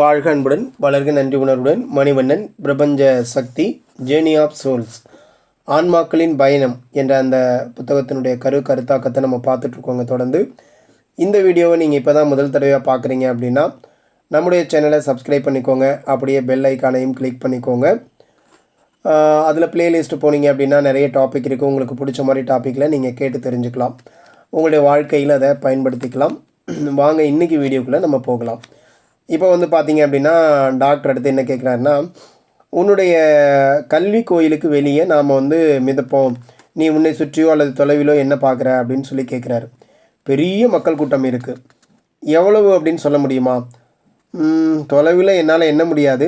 வாழ்க அன்புடன் வளர்க நன்றி உணர்வுடன் மணிவண்ணன் பிரபஞ்ச சக்தி ஜேர்னி ஆஃப் சோல்ஸ் ஆன்மாக்களின் பயணம் என்ற அந்த புத்தகத்தினுடைய கருத்தாக்கத்தை நம்ம பார்த்துட்ருக்கோங்க. தொடர்ந்து இந்த வீடியோவை நீங்கள் இப்போ தான் முதல் தடவையாக பார்க்குறீங்க அப்படின்னா நம்முடைய சேனலை சப்ஸ்கிரைப் பண்ணிக்கோங்க. அப்படியே பெல் ஐக்கானையும் கிளிக் பண்ணிக்கோங்க. அதில் ப்ளேலிஸ்ட்டு போனீங்க அப்படின்னா நிறைய டாபிக் இருக்குது. உங்களுக்கு பிடிச்ச மாதிரி டாப்பிக்கில் நீங்கள் கேட்டு தெரிஞ்சுக்கலாம். உங்களுடைய வாழ்க்கையில் அதை பயன்படுத்திக்கலாம். வாங்க இன்றைக்கி வீடியோக்குள்ளே நம்ம போகலாம். இப்போ பார்த்தீங்க அப்படின்னா டாக்டர் அடுத்து என்ன கேட்குறாருன்னா, உன்னுடைய கல்வி கோயிலுக்கு வெளியே நாம் மிதப்போம், நீ உன்னை சுற்றியோ அல்லது தொலைவிலோ என்ன பார்க்குற அப்படின்னு சொல்லி கேட்குறாரு. பெரிய மக்கள் கூட்டம் இருக்குது, எவ்வளவு அப்படின்னு சொல்ல முடியுமா? தொலைவில் என்னால் எண்ண முடியாது,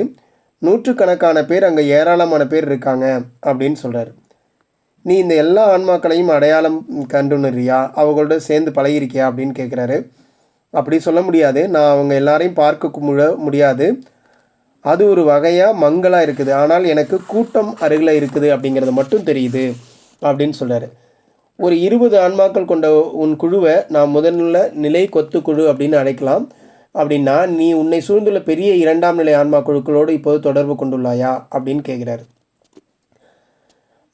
நூற்றுக்கணக்கான பேர், அங்கே ஏராளமான பேர் இருக்காங்க அப்படின்னு சொல்கிறாரு. நீ இந்த எல்லா ஆன்மாக்களையும் அடையாளம் கண்டுணரியா, அவங்களோட சேர்ந்து பழகிருக்கியா அப்படின்னு கேட்குறாரு. அப்படி சொல்ல முடியாது, நான் அவங்க எல்லாரையும் பார்க்க முடியாது, அது ஒரு வகையாக மங்களாக இருக்குது, ஆனால் எனக்கு கூட்டம் அருகில் இருக்குது அப்படிங்கிறது மட்டும் தெரியுது அப்படின்னு சொல்கிறாரு. ஒரு 20 ஆன்மாக்கள் கொண்ட உன் குழுவை நான் முதல்ல நிலை கொத்து குழு அப்படின்னு அழைக்கலாம். அப்படின்னா நீ உன்னை சூழ்ந்துள்ள பெரிய 2ஆம் நிலை ஆன்மா குழுக்களோடு இப்போது தொடர்பு கொண்டுள்ளாயா அப்படின்னு கேட்குறாரு.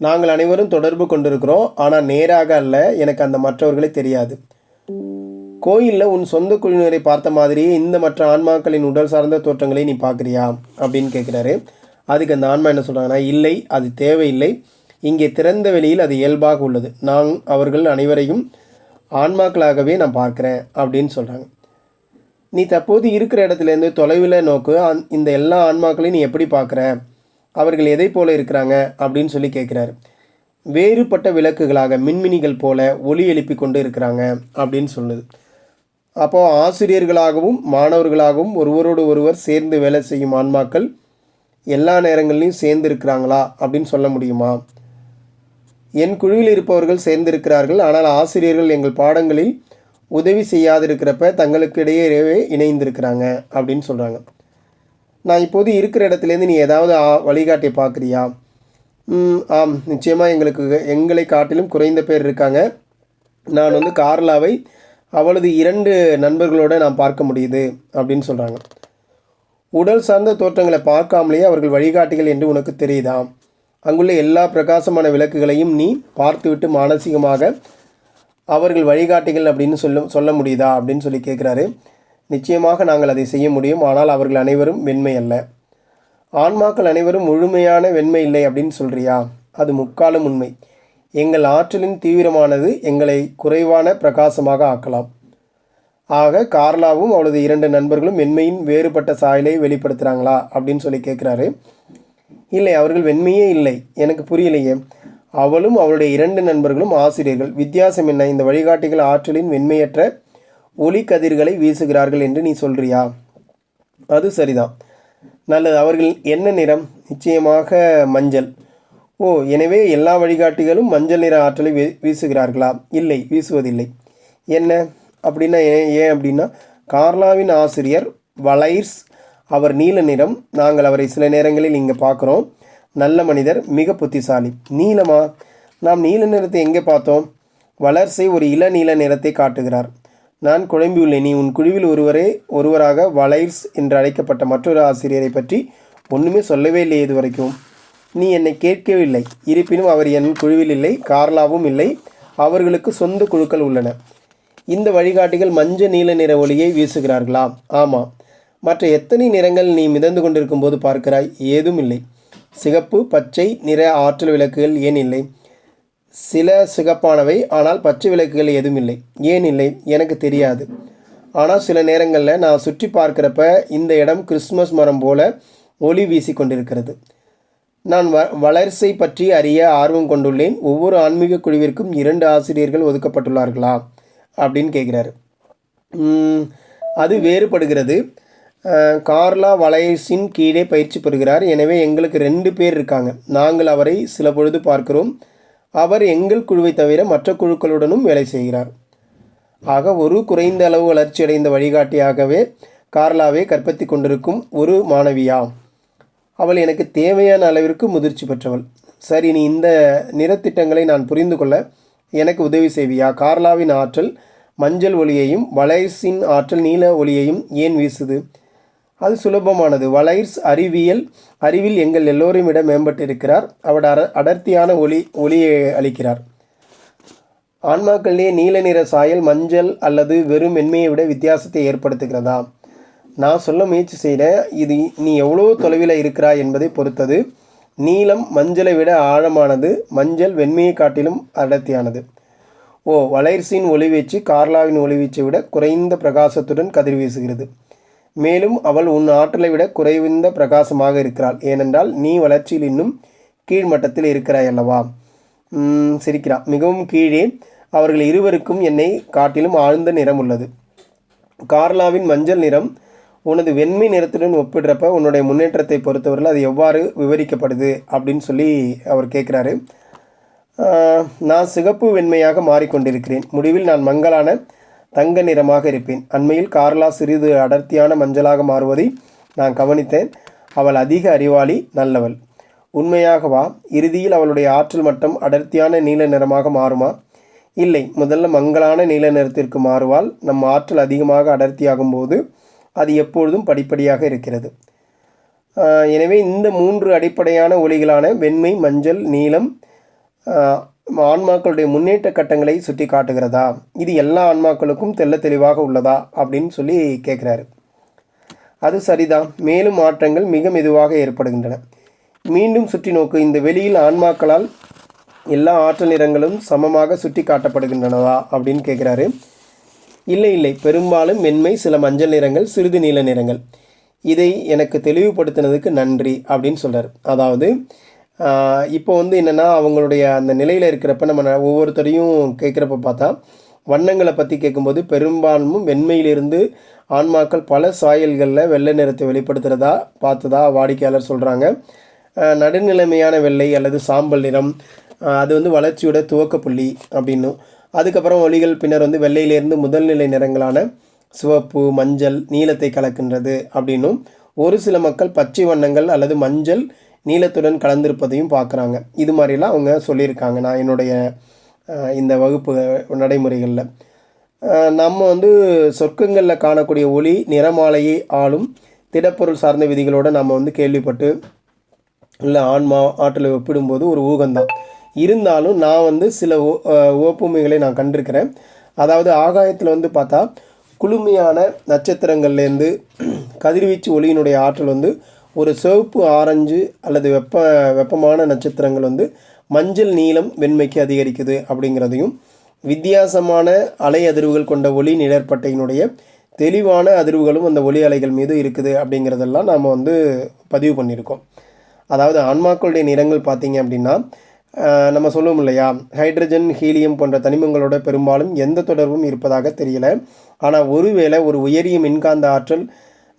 நாங்கள் அனைவரும் தொடர்பு கொண்டிருக்கிறோம், ஆனால் நேராக அல்ல, எனக்கு அந்த மற்றவர்களே தெரியாது. கோயிலில் உன் சொந்த குழுவினரை பார்த்த மாதிரியே இந்த மற்ற ஆன்மாக்களின் உடல் சார்ந்த தோற்றங்களை நீ பார்க்குறியா அப்படின்னு கேட்குறாரு. அதுக்கு அந்த ஆன்மா என்ன சொல்கிறாங்கன்னா, இல்லை, அது தேவையில்லை, இங்கே திறந்த வெளியில் அது இயல்பாக உள்ளது, நான் அவர்கள் அனைவரையும் ஆன்மாக்களாகவே நான் பார்க்குறேன் அப்படின்னு சொல்கிறாங்க. நீ தற்போது இருக்கிற இடத்துலேருந்து தொலைவில் நோக்கு, இந்த எல்லா ஆன்மாக்களையும் நீ எப்படி பார்க்குற, அவர்கள் எதை போல இருக்கிறாங்க அப்படின்னு சொல்லி கேட்குறாரு. வேறுபட்ட விளக்குகளாக மின்மினிகள் போல ஒளி எழுப்பி கொண்டு இருக்கிறாங்க அப்படின்னு சொல்லுது. அப்போது ஆசிரியர்களாகவும் மாணவர்களாகவும் ஒருவரோடு ஒருவர் சேர்ந்து வேலை செய்யும் ஆன்மாக்கள் எல்லா நேரங்கள்லையும் சேர்ந்து இருக்கிறாங்களா அப்படின்னு சொல்ல முடியுமா? என் குழுவில் இருப்பவர்கள் சேர்ந்திருக்கிறார்கள், ஆனால் ஆசிரியர்கள் எங்கள் பாடங்களில் உதவி செய்யாதிருக்கிறப்ப தங்களுக்கு இடையே இணைந்திருக்கிறாங்க அப்படின்னு சொல்கிறாங்க. நான் இப்போது இருக்கிற இடத்துலேருந்து நீ ஏதாவது வழிகாட்டி பார்க்குறியா? ஆம், நிச்சயமாக எங்களை காட்டிலும் குறைந்த பேர் இருக்காங்க. நான் கார்லாவை அவளது 2 நண்பர்களோடு நான் பார்க்க முடியுது அப்படின்னு சொல்கிறாங்க. உடல் சார்ந்த தோற்றங்களை பார்க்காமலேயே அவர்கள் வழிகாட்டிகள் என்று உனக்கு தெரியுதா? அங்குள்ள எல்லா பிரகாசமான விளக்குகளையும் நீ பார்த்துவிட்டு மானசீகமாக அவர்கள் வழிகாட்டிகள் அப்படின்னு சொல்ல முடியுதா அப்படின்னு சொல்லி கேட்குறாரு. நிச்சயமாக நாங்கள் அதை செய்ய முடியும், ஆனால் அவர்கள் அனைவரும் வெண்மை அல்ல. ஆன்மாக்கள் அனைவரும் முழுமையான வெண்மை இல்லை அப்படின்னு சொல்கிறியா? அது முக்காலும் உண்மை. எங்கள் ஆற்றலின் தீவிரமானது எங்களை குறைவான பிரகாசமாக ஆக்கலாம். ஆக கார்லாவும் அவளது 2 நண்பர்களும் வெண்மையின் வேறுபட்ட சாயலை வெளிப்படுத்துகிறாங்களா அப்படின்னு சொல்லி கேட்குறாரு. இல்லை, அவர்கள் வெண்மையே இல்லை. எனக்கு புரியலையே. அவளும் அவளுடைய 2 நண்பர்களும் ஆசிரியர்கள். வித்தியாசம் என்ன? இந்த வழிகாட்டிகள் ஆற்றலின் வெண்மையற்ற ஒளி கதிர்களை வீசுகிறார்கள் என்று நீ சொல்கிறியா? அது சரிதான். நல்லது. அவர்கள் என்ன நிறம்? நிச்சயமாக மஞ்சள். ஓ, எனவே எல்லா வழிகாட்டிகளும் மஞ்சள் நிற ஆற்றலை வீசுகிறார்களா? இல்லை, வீசுவதில்லை. என்ன அப்படின்னா ஏன் அப்படின்னா, கார்லாவின் ஆசிரியர் வளைர்ஸ், அவர் நீல நிறம். நாங்கள் அவரை சில நேரங்களில் இங்கே பார்க்குறோம். நல்ல மனிதர், மிக புத்திசாலி. நீலமா? நாம் நீல நிறத்தை எங்கே பார்த்தோம்? வளர்ஸை ஒரு இளநீல நிறத்தை காட்டுகிறார். நான் குழம்பியுள்ளேன். நீ உன் குழுவில் ஒருவராக வளைர்ஸ் என்று அழைக்கப்பட்ட மற்றொரு ஆசிரியரை பற்றி ஒன்றுமே சொல்லவே இல்லை இது வரைக்கும். நீ என்னை கேட்கவில்லை. இருப்பினும் அவர் என் குழுவில் இல்லை, கார்லாவும் இல்லை. அவர்களுக்கு சொந்த குழுக்கள் உள்ளன. இந்த வழிகாட்டிகள் மஞ்சள் நீல நிற ஒளியை வீசுகிறார்களா? ஆமாம். மற்ற எத்தனை நிறங்கள் நீ மிதந்து கொண்டிருக்கும் போது பார்க்கிறாய்? ஏதும் இல்லை. சிகப்பு, பச்சை நிற ஆற்றல் விளக்குகள் ஏன் இல்லை? சில சிகப்பானவை, ஆனால் பச்சை விளக்குகள் எதுவும் இல்லை. ஏன் இல்லை? எனக்கு தெரியாது. ஆனால் சில நேரங்களில் நான் சுற்றி பார்க்குறப்ப இந்த இடம் கிறிஸ்மஸ் மரம் போல ஒளி வீசி கொண்டிருக்கிறது. நான் வளர்சை பற்றி அறிய ஆர்வம் கொண்டுள்ளேன். ஒவ்வொரு ஆன்மீக குழுவிற்கும் 2 ஆசிரியர்கள் ஒதுக்கப்பட்டுள்ளார்களா அப்படின்னு கேட்குறாரு. அது வேறுபடுகிறது. கார்லா வளைர்ஸின் கீழே பயிற்சி பெறுகிறார். எனவே எங்களுக்கு 2 பேர் இருக்காங்க. நாங்கள் அவரை சில பொழுது பார்க்கிறோம். அவர் எங்கள் குழுவை தவிர மற்ற குழுக்களுடனும் வேலை செய்கிறார். ஆக ஒரு குறைந்த அளவு வளர்ச்சியடைந்த வழிகாட்டியாகவே கார்லாவை கற்பித்து கொண்டிருக்கும் ஒரு மாணவியா? அவள் எனக்கு தேவையான அளவிற்கு முதிர்ச்சி பெற்றவள். சரி, நீ இந்த நிறத்திட்டங்களை நான் புரிந்து கொள்ள எனக்கு உதவி செய்வியா? கார்லாவின் ஆற்றல் மஞ்சள் ஒளியையும் வளைர்ஸின் ஆற்றல் நீல ஒளியையும் ஏன் வீசுது? அது சுலபமானது. வளைர்ஸ் அறிவில் எங்கள் எல்லோரையும் விட மேம்பட்டு இருக்கிறார். அவர் அடர்த்தியான ஒளியை அளிக்கிறார். ஆன்மாக்களிலே நீல நிற சாயல் மஞ்சள் அல்லது வெறும் மென்மையை விட வித்தியாசத்தை ஏற்படுத்துகிறதா? நான் சொல்ல முயற்சி செய்கிறேன். இது நீ எவ்வளோ தொலைவில் இருக்கிறாய் என்பதை பொறுத்தது. நீலம் மஞ்சளை விட ஆழமானது, மஞ்சள் வெண்மையை காட்டிலும் அடர்த்தியானது. வளைர்ஸின் ஒளிவீச்சு கார்லாவின் ஒளிவீச்சை விட குறைந்த பிரகாசத்துடன் கதிர்வீசுகிறது. மேலும் அவள் உன் ஆற்றலை விட குறைந்த பிரகாசமாக இருக்கிறாள். ஏனென்றால் நீ வளர்ச்சியில் இன்னும் கீழ்மட்டத்தில் இருக்கிறாய் அல்லவா? சிரிக்கிறா. மிகவும் கீழே. அவர்கள் இருவருக்கும் என்னை காட்டிலும் ஆழ்ந்த நிறம் உள்ளது. கார்லாவின் மஞ்சள் நிறம் உனது வெண்மை நிறத்துடன் ஒப்பிடுறப்ப உன்னுடைய முன்னேற்றத்தை பொறுத்தவரையில் அது எவ்வாறு விவரிக்கப்படுது அப்படின்னு சொல்லி அவர் கேட்குறாரு. நான் சிகப்பு வெண்மையாக மாறிக்கொண்டிருக்கிறேன். முடிவில் நான் மங்கலான தங்க நிறமாக இருப்பேன். அண்மையில் கார்லா சிறிது அடர்த்தியான மஞ்சளாக மாறுவதை நான் கவனித்தேன். அவள் அதிக அறிவாளி, நல்லவள். உண்மையாகவா? இறுதியில் அவளுடைய ஆற்றல் மட்டம் அடர்த்தியான நீல நிறமாக மாறுமா? இல்லை, முதல்ல மங்கலான நீல நிறத்திற்கு மாறுவாள். நம் ஆற்றல் அதிகமாக அடர்த்தியாகும் போது அது எப்பொழுதும் படிப்படியாக இருக்கிறது. எனவே இந்த 3 அடிப்படையான ஒளிகளான வெண்மை, மஞ்சள், நீலம் ஆன்மாக்களுடைய முன்னேற்ற கட்டங்களை சுட்டி காட்டுகிறதா? இது எல்லா ஆன்மாக்களுக்கும் தெள்ள தெளிவாக உள்ளதா அப்படின்னு சொல்லி கேட்குறாரு. அது சரிதான். மேலும் மாற்றங்கள் மிக மெதுவாக ஏற்படுகின்றன. மீண்டும் சுற்றி நோக்கு. இந்த வெளியில் ஆன்மாக்களால் எல்லா ஆற்றல் நிறங்களும் சமமாக சுட்டி காட்டப்படுகின்றனவா அப்படின்னு கேட்குறாரு. இல்லை, பெரும்பாலும் வெண்மை, சில மஞ்சள் நிறங்கள், சிறிது நீல நிறங்கள். இதை எனக்கு தெளிவுபடுத்தினதுக்கு நன்றி அப்படின்னு சொல்கிறார். அதாவது இப்போ என்னென்னா அவங்களுடைய அந்த நிலையில் இருக்கிறப்ப நம்ம ஒவ்வொருத்தரையும் கேட்குறப்ப பார்த்தா வண்ணங்களை பற்றி கேட்கும்போது பெரும்பாலும் வெண்மையிலிருந்து ஆன்மாக்கள் பல சாயல்களில் வெள்ளை நிறத்தை வெளிப்படுத்துகிறதா பார்த்ததா வாடிக்கையாளர் சொல்கிறாங்க. நடுநிலைமையான வெள்ளை அல்லது சாம்பல் நிறம் அது வளர்ச்சியோட துவக்க புள்ளி அப்படின்னும், அதுக்கப்புறம் ஒளிகள் பின்னர் வெள்ளையிலிருந்து முதல்நிலை நிறங்களான சிவப்பு, மஞ்சள், நீலத்தை கலக்கின்றது அப்படின்னும், ஒரு சில மக்கள் பச்சை வண்ணங்கள் அல்லது மஞ்சள் நீலத்துடன் கலந்திருப்பதையும் பார்க்குறாங்க. இது மாதிரிலாம் அவங்க சொல்லியிருக்காங்க. நான் என்னுடைய இந்த வகுப்பு நடைமுறைகளில் நம்ம சொர்க்கங்களில் காணக்கூடிய ஒளி நிறமாலையை ஆளும் திடப்பொருள் சார்ந்த விதிகளோடு நம்ம கேள்விப்பட்டு இல்லை ஆன்மா ஆற்றலை ஒப்பிடும்போது ஒரு ஊகம்தான். இருந்தாலும் நான் சில ஒப்புமைகளை நான் கண்டிருக்கிறேன். அதாவது ஆகாயத்தில் பார்த்தா குளுமையான நட்சத்திரங்கள்லேருந்து கதிர்வீச்சு ஒளியினுடைய ஆற்றல் ஒரு சிவப்பு, ஆரஞ்சு அல்லது வெப்பமான நட்சத்திரங்கள் மஞ்சள், நீலம், வெண்மைக்கு அதிகரிக்குது அப்படிங்கிறதையும், வித்தியாசமான அலை அதிர்வுகள் கொண்ட ஒளி நிழற்பட்டையினுடைய தெளிவான அதிர்வுகளும் அந்த ஒளி அலைகள் மீது இருக்குது அப்படிங்கிறதெல்லாம் நாம் பதிவு பண்ணியிருக்கோம். அதாவது ஆன்மாக்களுடைய நிறங்கள் பார்த்திங்க அப்படின்னா நம்ம சொல்லுவோம் இல்லையா, ஹைட்ரஜன், ஹீலியம் போன்ற தனிமங்களோட பெரும்பாலும் எந்த தொடர்பும் இருப்பதாக தெரியல. ஆனால் ஒருவேளை ஒரு உயரிய மின்காந்த ஆற்றல்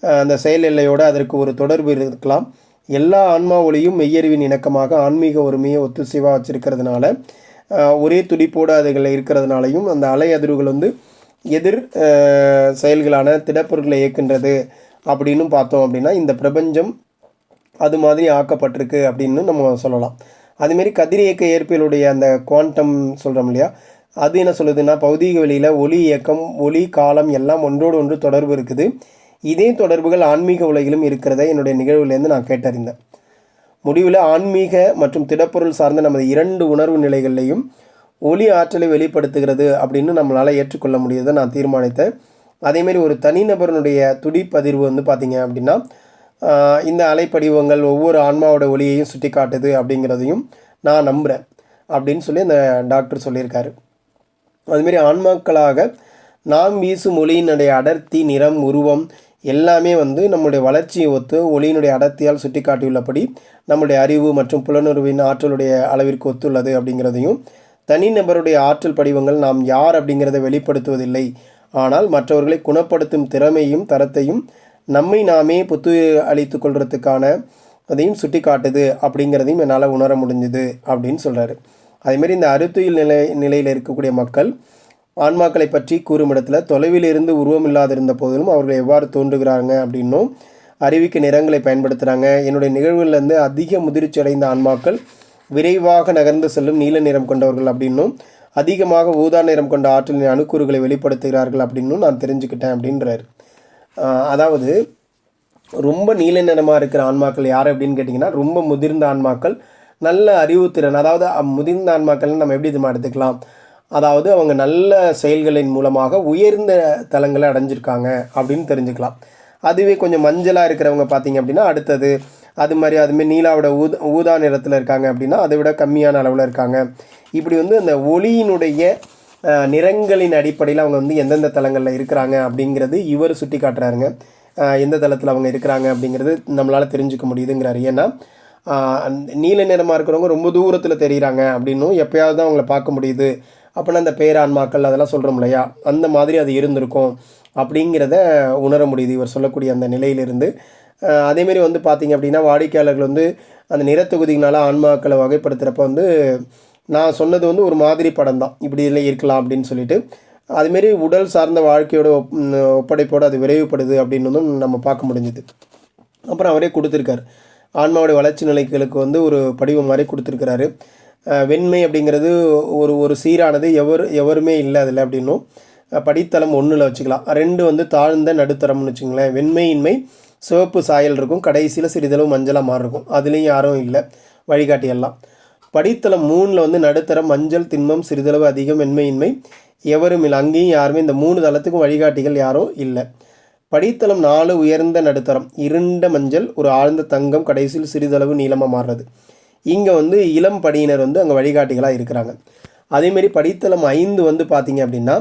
அந்த செயல் எல்லையோடு அதற்கு ஒரு தொடர்பு இருக்கலாம். எல்லா ஆன்மா ஒளியும் மெய்யறிவின் இணக்கமாக ஆன்மீக ஒருமையை ஒத்துசைவாக வச்சுருக்கிறதுனால, ஒரே துடிப்போடு அதுகளில் இருக்கிறதுனாலையும் அந்த அலை அதிர்வுகள் எதிர் செயல்களான திடப்பொருட்களை இயக்கின்றது அப்படின்னு பார்த்தோம் அப்படின்னா இந்த பிரபஞ்சம் அது மாதிரி ஆக்கப்பட்டிருக்கு அப்படின்னு நம்ம சொல்லலாம். அதுமாரி கதிரியக்க இயற்பியலுடைய அந்த குவாண்டம் சொல்கிறோம் இல்லையா, அது என்ன சொல்லுதுன்னா பௌதீக வெளியில் ஒளி இயக்கம், ஒளி, காலம் எல்லாம் ஒன்றோடு ஒன்று தொடர்பு இருக்குது. இதே தொடர்புகள் ஆன்மீக உலகிலும் இருக்கிறத என்னுடைய நிகழ்வுலேருந்து நான் கேட்டறிந்தேன். முடிவில் ஆன்மீக மற்றும் திடப்பொருள் சார்ந்த நமது 2 உணர்வு நிலைகள்லையும் ஒளி ஆற்றலை வெளிப்படுத்துகிறது அப்படின்னு நம்மளால் ஏற்றுக்கொள்ள முடியுதை நான் தீர்மானித்தேன். அதேமாரி ஒரு தனிநபருடைய துடிப்பதிர்வு பார்த்திங்க அப்படின்னா இந்த அலைப்படிவங்கள் ஒவ்வொரு ஆன்மாவோட ஒளியையும் சுட்டி காட்டுது அப்படிங்கிறதையும் நான் நம்புகிறேன் அப்படின்னு சொல்லி அந்த டாக்டர் சொல்லியிருக்காரு. அதுமாரி ஆன்மாக்களாக நாம் வீசும் ஒளியினுடைய அடர்த்தி, நிறம், உருவம் எல்லாமே நம்முடைய வளர்ச்சியை ஒத்து ஒளியினுடைய அடர்த்தியால் சுட்டி காட்டியுள்ளபடி நம்முடைய அறிவு மற்றும் புலனுணர்வின் ஆற்றலுடைய அளவிற்கு ஒத்துள்ளது அப்படிங்கிறதையும், தனிநபருடைய ஆற்றல் படிவங்கள் நாம் யார் அப்படிங்கிறத வெளிப்படுத்துவதில்லை, ஆனால் மற்றவர்களை குணப்படுத்தும் திறமையும் தரத்தையும் நம்மை நாமே புத்து அளித்து கொள்றதுக்கான அதையும் சுட்டி காட்டுது அப்படிங்கிறதையும் என்னால் உணர முடிஞ்சுது அப்படின்னு சொல்கிறாரு. அதேமாரி இந்த அறுத்துயில் நிலையில் இருக்கக்கூடிய மக்கள் ஆன்மாக்களை பற்றி கூறும் இடத்துல தொலைவில் இருந்து உருவம் இல்லாதிருந்த போதிலும் அவர்கள் எவ்வாறு தோன்றுகிறாங்க அப்படின்னும், அறிவிக்க நிறங்களை பயன்படுத்துகிறாங்க. என்னுடைய நிகழ்வுகளிலேருந்து அதிக முதிர்ச்சி அடைந்த ஆன்மாக்கள் விரைவாக நகர்ந்து செல்லும் நீல நிறம் கொண்டவர்கள் அப்படின்னும், அதிகமாக ஊதா நிறம் கொண்ட ஆற்றலின் அணுக்கூறுகளை வெளிப்படுத்துகிறார்கள் அப்படின்னும் நான் தெரிஞ்சுக்கிட்டேன் அப்படின்றார். அதாவது ரொம்ப நீல நிறமாக இருக்கிற ஆன்மாக்கள் யார் அப்படின்னு கேட்டிங்கன்னா ரொம்ப முதிர்ந்த ஆன்மாக்கள், நல்ல அறிவுத்திறன். அதாவது முதிர்ந்த ஆன்மாக்கள்னு நம்ம எப்படி இதுமா எடுத்துக்கலாம், அதாவது அவங்க நல்ல செயல்களின் மூலமாக உயர்ந்த தலங்களை அடைஞ்சிருக்காங்க அப்படின்னு தெரிஞ்சுக்கலாம். அதுவே கொஞ்சம் மஞ்சளாக இருக்கிறவங்க பார்த்திங்க அப்படின்னா அடுத்தது அதுமாதிரி நீலாவோட ஊதா நிறத்தில் இருக்காங்க அப்படின்னா அதை விட கம்மியான அளவில் இருக்காங்க. இப்படி வந்து அந்த ஒளியினுடைய நிறங்களின் அடிப்படையில் அவங்க வந்து எந்தெந்த தலங்களில் இருக்கிறாங்க அப்படிங்கிறது இவர் சுட்டி காட்டுறாருங்க. எந்த தளத்தில் அவங்க இருக்கிறாங்க அப்படிங்கிறது நம்மளால் தெரிஞ்சுக்க முடியுதுங்கிறாரு. ஏன்னா நீல நிறமாக இருக்கிறவங்க ரொம்ப தூரத்தில் தெரிகிறாங்க அப்படின்னும், எப்போயாவது தான் அவங்கள பார்க்க முடியுது அப்படின்னா அந்த பேரான்மாக்கள் அதெல்லாம் சொல்கிறோம் இல்லையா, அந்த மாதிரி அது இருந்திருக்கும் அப்படிங்கிறத உணர முடியுது இவர் சொல்லக்கூடிய அந்த நிலையிலிருந்து. அதேமாரி வந்து பார்த்திங்க அப்படின்னா வாடிக்கையாளர்கள் வந்து அந்த நிறத்தொகுதிகளால் ஆன்மாக்களை வகைப்படுத்துகிறப்ப வந்து நான் சொன்னது வந்து ஒரு மாதிரி படம் தான், இப்படி இதில் இருக்கலாம் அப்படின்னு சொல்லிட்டு. அதுமாரி உடல் சார்ந்த வாழ்க்கையோட ஒப்படைப்போடு அது விரைவுபடுது அப்படின்னு நம்ம பார்க்க முடிஞ்சுது. அப்புறம் அவரே கொடுத்துருக்காரு, ஆன்மாவோடைய வளர்ச்சி நிலைகளுக்கு வந்து ஒரு படிவம் மாதிரி கொடுத்துருக்கிறாரு. வெண்மை அப்படிங்கிறது ஒரு சீரானது, எவருமே இல்லை அதில் அப்படின்னும். படித்தளம் 1ல் வச்சுக்கலாம். 2 வந்து தாழ்ந்த நடுத்தரம்னு வச்சுங்களேன். வெண்மையின்மை சிவப்பு சாயல் இருக்கும், கடைசியில் சிறிதளவு மஞ்சளாக மாறி இருக்கும், அதுலேயும் யாரும் இல்லை வழிகாட்டியெல்லாம். படித்தளம் 3ல் வந்து நடுத்தரம், மஞ்சள் திண்மம் சிறிதளவு அதிகம், வெண்மையின்மை எவரும் இல்லை, அங்கேயும் யாருமே, இந்த 3 தளத்துக்கும் வழிகாட்டிகள் யாரும் இல்லை. படித்தளம் 4 உயர்ந்த நடுத்தரம், இருண்ட மஞ்சள், ஒரு ஆழ்ந்த தங்கம், கடைசியில் சிறிதளவு நீளமாக மாறுறது. இங்கே வந்து இளம் படியினர் வந்து அங்கே வழிகாட்டிகளாக இருக்கிறாங்க. அதேமாரி படித்தளம் 5 வந்து பார்த்திங்க அப்படின்னா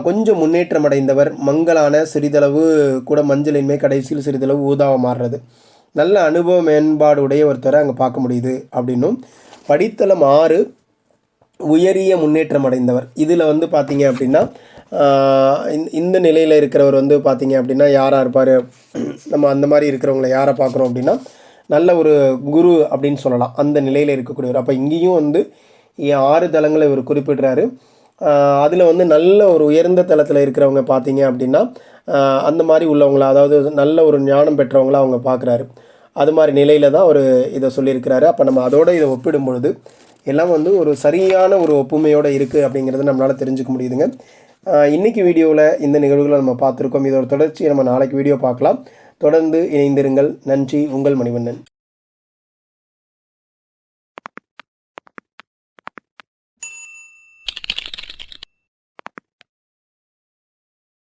கொஞ்சம் முன்னேற்றம் அடைந்தவர், மங்களான சிறிதளவு கூட மஞ்சளின்மை, கடைசியில் சிறிதளவு ஊதாவை மாறுறது. நல்ல அனுபவ மேம்பாடு உடைய ஒருத்தரை அங்கே பார்க்க முடியுது அப்படின்னும். படித்தளம் 6 உயரிய முன்னேற்றம் அடைந்தவர். இதில் வந்து பார்த்திங்க அப்படின்னா இந்த நிலையில் இருக்கிறவர் வந்து பார்த்திங்க அப்படின்னா யாராக இருப்பார், நம்ம அந்த மாதிரி இருக்கிறவங்கள யாரை பார்க்குறோம் அப்படின்னா நல்ல ஒரு குரு அப்படின்னு சொல்லலாம், அந்த நிலையில் இருக்கக்கூடியவர். அப்போ இங்கேயும் வந்து 6 தலங்களை இவர் குறிப்பிடுறாரு. அதில் வந்து நல்ல ஒரு உயர்ந்த தளத்தில் இருக்கிறவங்க பார்த்திங்க அப்படின்னா அந்த மாதிரி உள்ளவங்கள, அதாவது நல்ல ஒரு ஞானம் பெற்றவங்கள அவங்க பார்க்குறாரு. அது மாதிரி நிலையில் தான் அவர் இதை சொல்லியிருக்கிறாரு. அப்போ நம்ம அதோடு இதை ஒப்பிடும் பொழுது எல்லாம் வந்து ஒரு சரியான ஒரு ஒப்புமையோடு இருக்குது அப்படிங்கிறத நம்மளால் தெரிஞ்சுக்க முடியுதுங்க. இன்றைக்கி வீடியோவில் இந்த நிகழ்வுகளை நம்ம பார்த்துருக்கோம். இதோட தொடர்ச்சி நம்ம நாளைக்கு வீடியோ பார்க்கலாம். தொடர்ந்து இணைந்திருங்கள். நன்றி. உங்கள் மணிவண்ணன்.